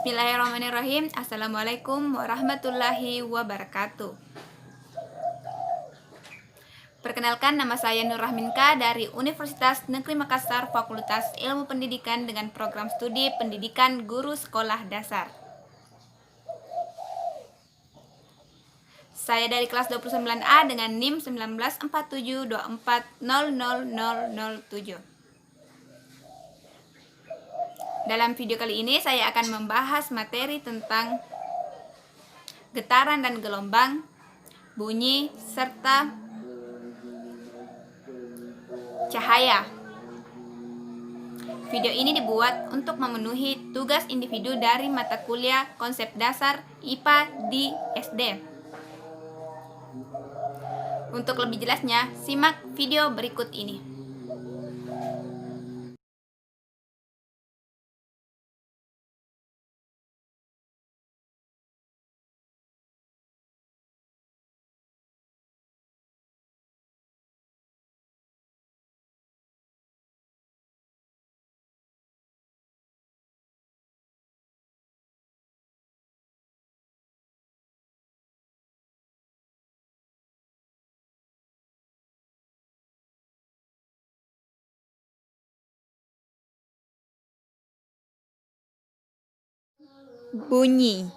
Bismillahirrahmanirrahim. Assalamualaikum warahmatullahi wabarakatuh. Perkenalkan, nama saya Nur Rahminka dari Universitas Negeri Makassar, Fakultas Ilmu Pendidikan dengan program studi Pendidikan Guru Sekolah Dasar. Saya dari kelas 29A dengan NIM 1947240007. Dalam video kali ini saya akan membahas materi tentang getaran dan gelombang, bunyi, serta cahaya. Video ini dibuat untuk memenuhi tugas individu dari mata kuliah konsep dasar IPA di SD. Untuk lebih jelasnya, simak video berikut ini. Bunyi.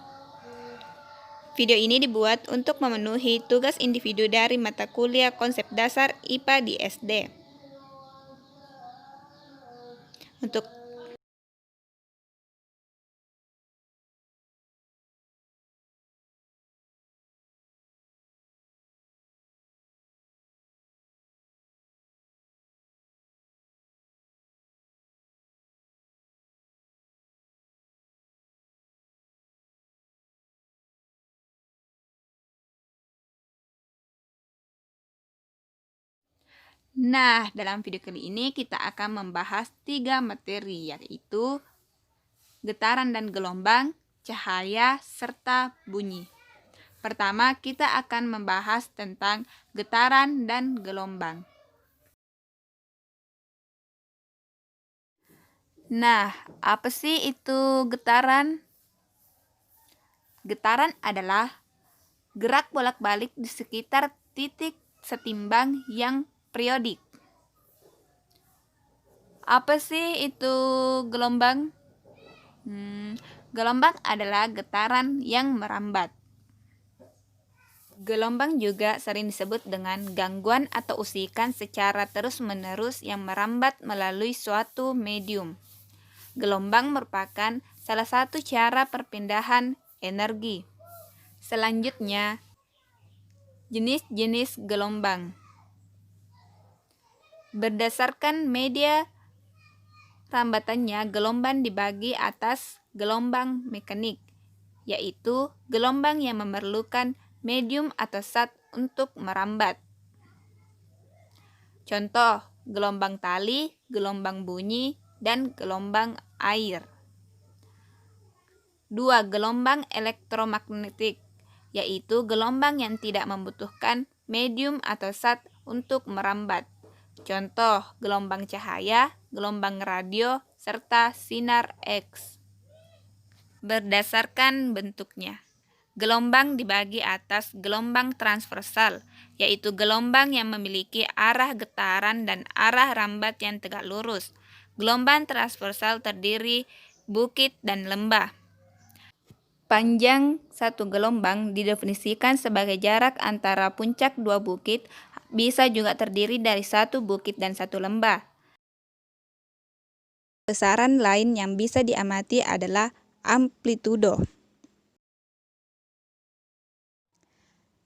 Video ini dibuat untuk memenuhi tugas individu dari mata kuliah konsep dasar IPA di SD. Nah, dalam video kali ini kita akan membahas 3 materi, yaitu getaran dan gelombang, cahaya, serta bunyi. Pertama, kita akan membahas tentang getaran dan gelombang. Nah, apa sih itu getaran? Getaran adalah gerak bolak-balik di sekitar titik setimbang yang periodik. Apa sih itu gelombang? Gelombang adalah getaran yang merambat. Gelombang juga sering disebut dengan gangguan atau usikan secara terus-menerus yang merambat melalui suatu medium. Gelombang merupakan salah satu cara perpindahan energi. Selanjutnya, jenis-jenis gelombang. Berdasarkan media rambatannya, gelombang dibagi atas gelombang mekanik, yaitu gelombang yang memerlukan medium atau zat untuk merambat. Contoh, gelombang tali, gelombang bunyi, dan gelombang air. 2. Gelombang elektromagnetik, yaitu gelombang yang tidak membutuhkan medium atau zat untuk merambat. Contoh, gelombang cahaya, gelombang radio, serta sinar X. Berdasarkan bentuknya, gelombang dibagi atas gelombang transversal, yaitu gelombang yang memiliki arah getaran dan arah rambat yang tegak lurus. Gelombang transversal terdiri bukit dan lembah. Panjang satu gelombang didefinisikan sebagai jarak antara puncak dua bukit, bisa juga terdiri dari satu bukit dan satu lembah. Besaran lain yang bisa diamati adalah amplitudo.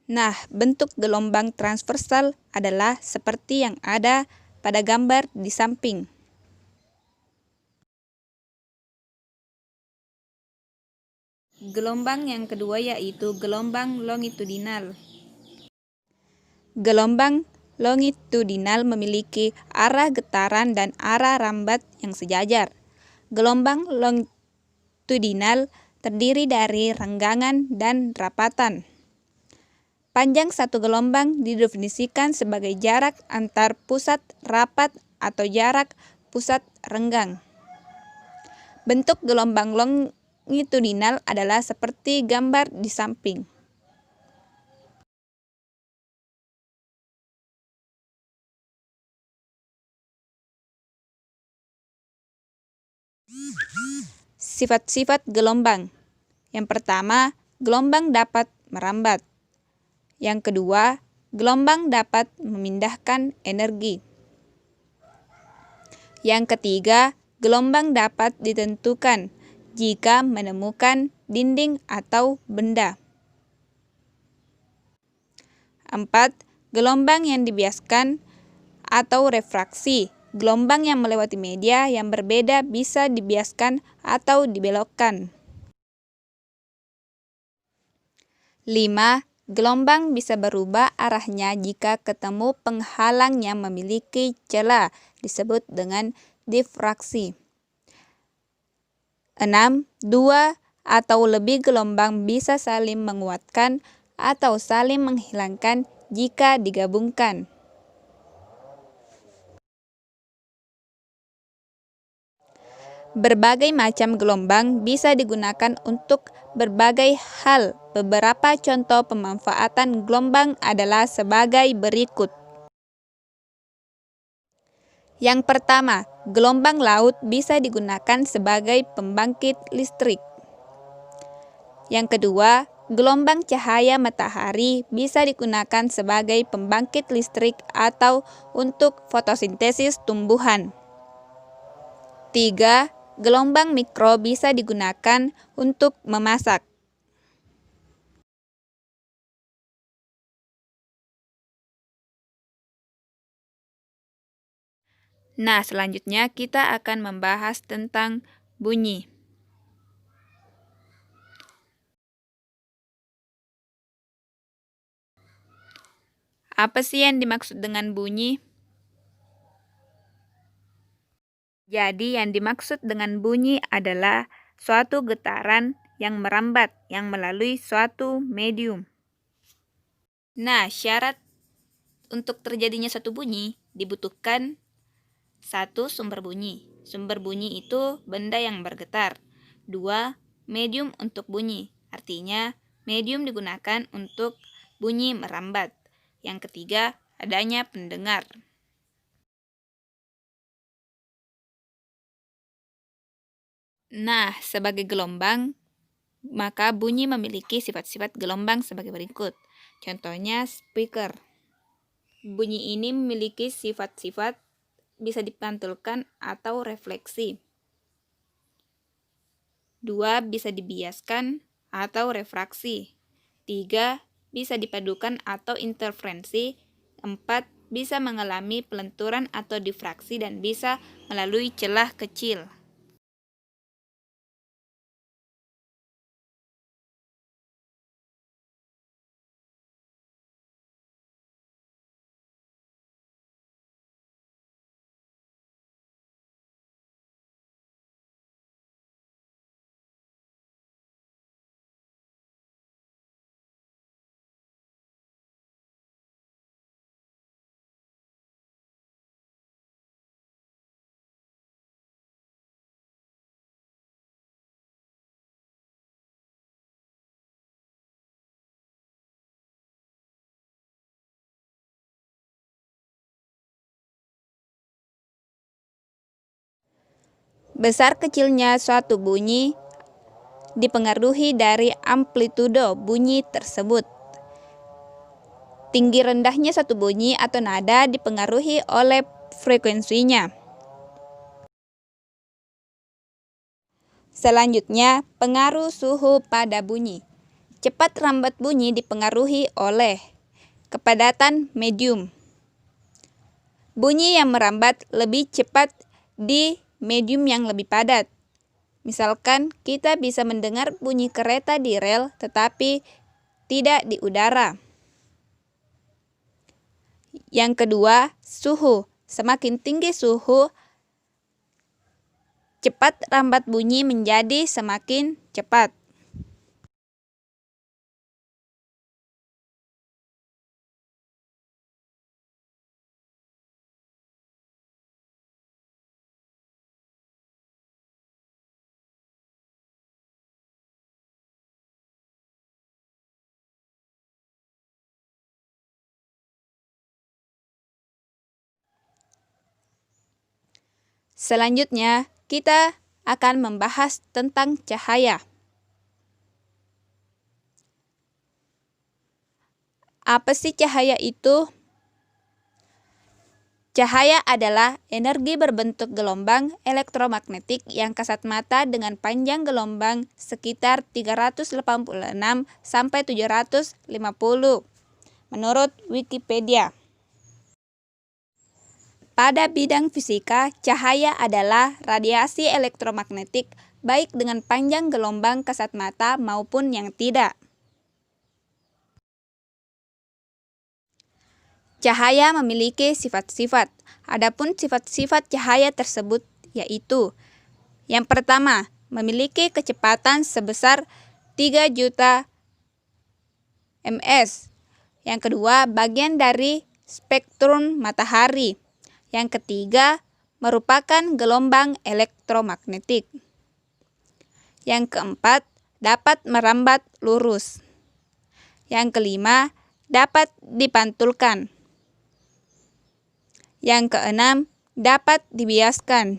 Nah, bentuk gelombang transversal adalah seperti yang ada pada gambar di samping. Gelombang yang kedua yaitu gelombang longitudinal. Gelombang longitudinal memiliki arah getaran dan arah rambat yang sejajar. Gelombang longitudinal terdiri dari renggangan dan rapatan. Panjang satu gelombang didefinisikan sebagai jarak antar pusat rapat atau jarak pusat renggang. Bentuk gelombang longitudinal adalah seperti gambar di samping. Sifat-sifat gelombang. Yang pertama, gelombang dapat merambat. Yang kedua, gelombang dapat memindahkan energi. Yang ketiga, gelombang dapat ditentukan jika menemukan dinding atau benda. 4. Gelombang yang dibiaskan atau refraksi. Gelombang yang melewati media yang berbeda bisa dibiaskan atau dibelokkan. 5. Gelombang bisa berubah arahnya jika ketemu penghalang yang memiliki celah, disebut dengan difraksi. 6. Dua atau lebih gelombang bisa saling menguatkan atau saling menghilangkan jika digabungkan. Berbagai macam gelombang bisa digunakan untuk berbagai hal. Beberapa contoh pemanfaatan gelombang adalah sebagai berikut. Yang pertama, gelombang laut bisa digunakan sebagai pembangkit listrik. Yang kedua, gelombang cahaya matahari bisa digunakan sebagai pembangkit listrik atau untuk fotosintesis tumbuhan. 3. Gelombang mikro bisa digunakan untuk memasak. Nah, selanjutnya kita akan membahas tentang bunyi. Apa sih yang dimaksud dengan bunyi? Jadi, yang dimaksud dengan bunyi adalah suatu getaran yang merambat yang melalui suatu medium. Nah, syarat untuk terjadinya suatu bunyi dibutuhkan satu, sumber bunyi. Sumber bunyi itu benda yang bergetar. 2. Medium untuk bunyi. Artinya, medium digunakan untuk bunyi merambat. Yang ketiga, adanya pendengar. Nah, sebagai gelombang, maka bunyi memiliki sifat-sifat gelombang sebagai berikut. Contohnya speaker. Bunyi ini memiliki sifat-sifat bisa dipantulkan atau refleksi. 2. Bisa dibiaskan atau refraksi. 3. Bisa dipadukan atau interferensi. 4. Bisa mengalami pelenturan atau difraksi dan bisa melalui celah kecil. Besar kecilnya suatu bunyi dipengaruhi dari amplitudo bunyi tersebut. Tinggi rendahnya suatu bunyi atau nada dipengaruhi oleh frekuensinya. Selanjutnya, pengaruh suhu pada bunyi. Cepat rambat bunyi dipengaruhi oleh kepadatan medium. Bunyi yang merambat lebih cepat di medium yang lebih padat. Misalkan, kita bisa mendengar bunyi kereta di rel tetapi tidak di udara. Yang kedua, suhu. Semakin tinggi suhu, cepat rambat bunyi menjadi semakin cepat. Selanjutnya, kita akan membahas tentang cahaya. Apa sih cahaya itu? Cahaya adalah energi berbentuk gelombang elektromagnetik yang kasat mata dengan panjang gelombang sekitar 386 sampai 750 menurut Wikipedia. Pada bidang fisika, cahaya adalah radiasi elektromagnetik baik dengan panjang gelombang kasat mata maupun yang tidak. Cahaya memiliki sifat-sifat. Adapun sifat-sifat cahaya tersebut yaitu: yang pertama, memiliki kecepatan sebesar 3 juta ms. Yang kedua, bagian dari spektrum matahari. Yang ketiga, merupakan gelombang elektromagnetik. Yang keempat, dapat merambat lurus. Yang kelima, dapat dipantulkan. Yang keenam, dapat dibiaskan.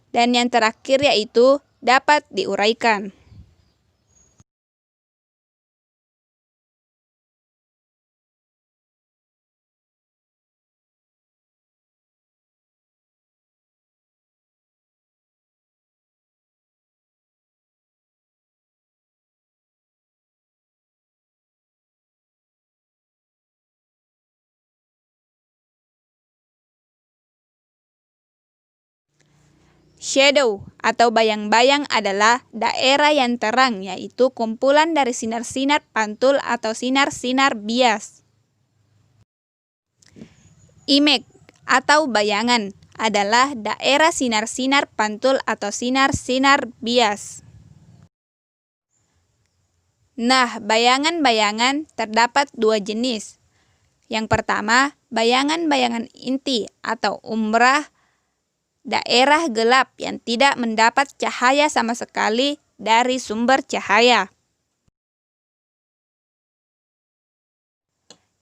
Dan yang terakhir yaitu dapat diuraikan. Shadow atau bayang-bayang adalah daerah yang terang, yaitu kumpulan dari sinar-sinar pantul atau sinar-sinar bias. Image atau bayangan adalah daerah sinar-sinar pantul atau sinar-sinar bias. Nah, bayangan-bayangan terdapat dua jenis. Yang pertama, bayangan-bayangan inti atau umbrah, daerah gelap yang tidak mendapat cahaya sama sekali dari sumber cahaya.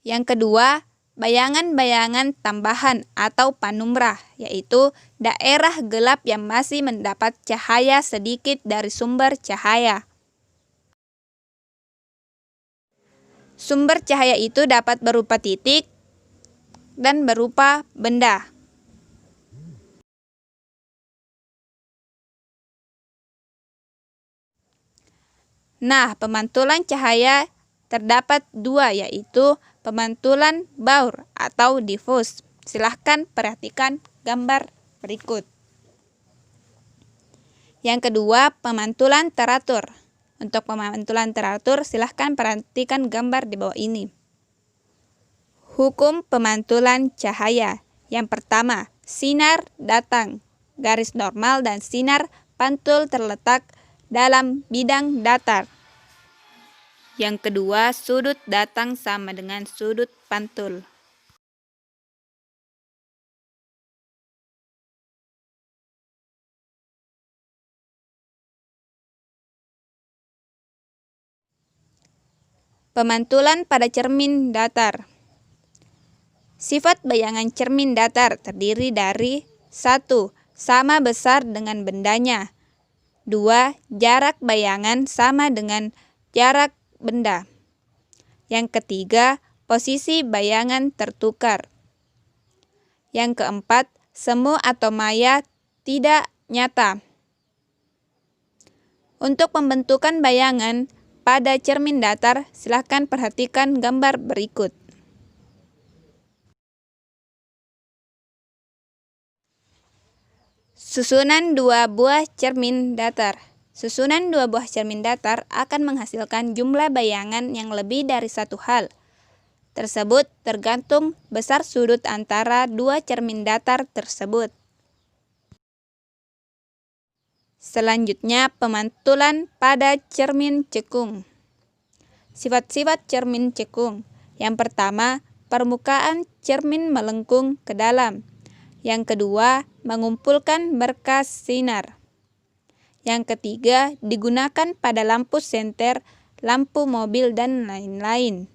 Yang kedua, bayangan-bayangan tambahan atau panumbrah, yaitu daerah gelap yang masih mendapat cahaya sedikit dari sumber cahaya. Sumber cahaya itu dapat berupa titik dan berupa benda. Nah, pemantulan cahaya terdapat dua, yaitu pemantulan Baur atau diffuse. Silahkan perhatikan gambar berikut. Yang kedua, pemantulan teratur. Untuk pemantulan teratur, silahkan perhatikan gambar di bawah ini. Hukum pemantulan cahaya. Yang pertama, sinar datang, garis normal dan sinar pantul terletak dalam bidang datar. Yang kedua, sudut datang sama dengan sudut pantul. Pemantulan pada cermin datar. Sifat bayangan cermin datar terdiri dari 1. Sama besar dengan bendanya. 2. Jarak bayangan sama dengan jarak benda. Yang ketiga, posisi bayangan tertukar. Yang keempat, semu atau maya tidak nyata. Untuk pembentukan bayangan pada cermin datar, silakan perhatikan gambar berikut. Susunan dua buah cermin datar. Susunan dua buah cermin datar akan menghasilkan jumlah bayangan yang lebih dari satu hal. Tersebut tergantung besar sudut antara dua cermin datar tersebut. Selanjutnya, pemantulan pada cermin cekung. Sifat-sifat cermin cekung. Yang pertama, permukaan cermin melengkung ke dalam. Yang kedua, mengumpulkan berkas sinar. Yang ketiga, digunakan pada lampu senter, lampu mobil, dan lain-lain.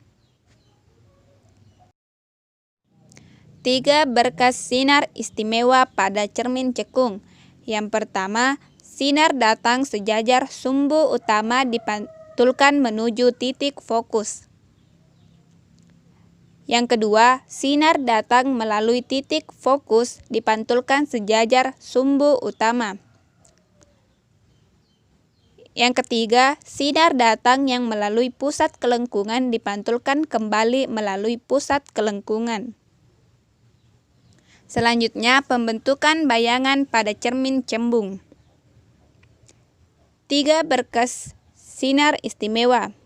3 berkas sinar istimewa pada cermin cekung. Yang pertama, sinar datang sejajar sumbu utama dipantulkan menuju titik fokus. Yang kedua, sinar datang melalui titik fokus dipantulkan sejajar sumbu utama. Yang ketiga, sinar datang yang melalui pusat kelengkungan dipantulkan kembali melalui pusat kelengkungan. Selanjutnya, pembentukan bayangan pada cermin cembung. 3 berkas sinar istimewa.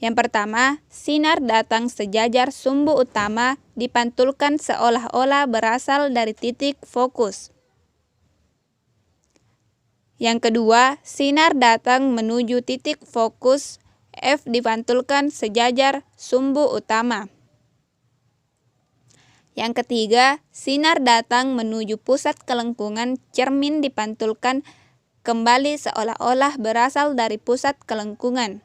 Yang pertama, sinar datang sejajar sumbu utama dipantulkan seolah-olah berasal dari titik fokus. Yang kedua, sinar datang menuju titik fokus F dipantulkan sejajar sumbu utama. Yang ketiga, sinar datang menuju pusat kelengkungan cermin dipantulkan kembali seolah-olah berasal dari pusat kelengkungan.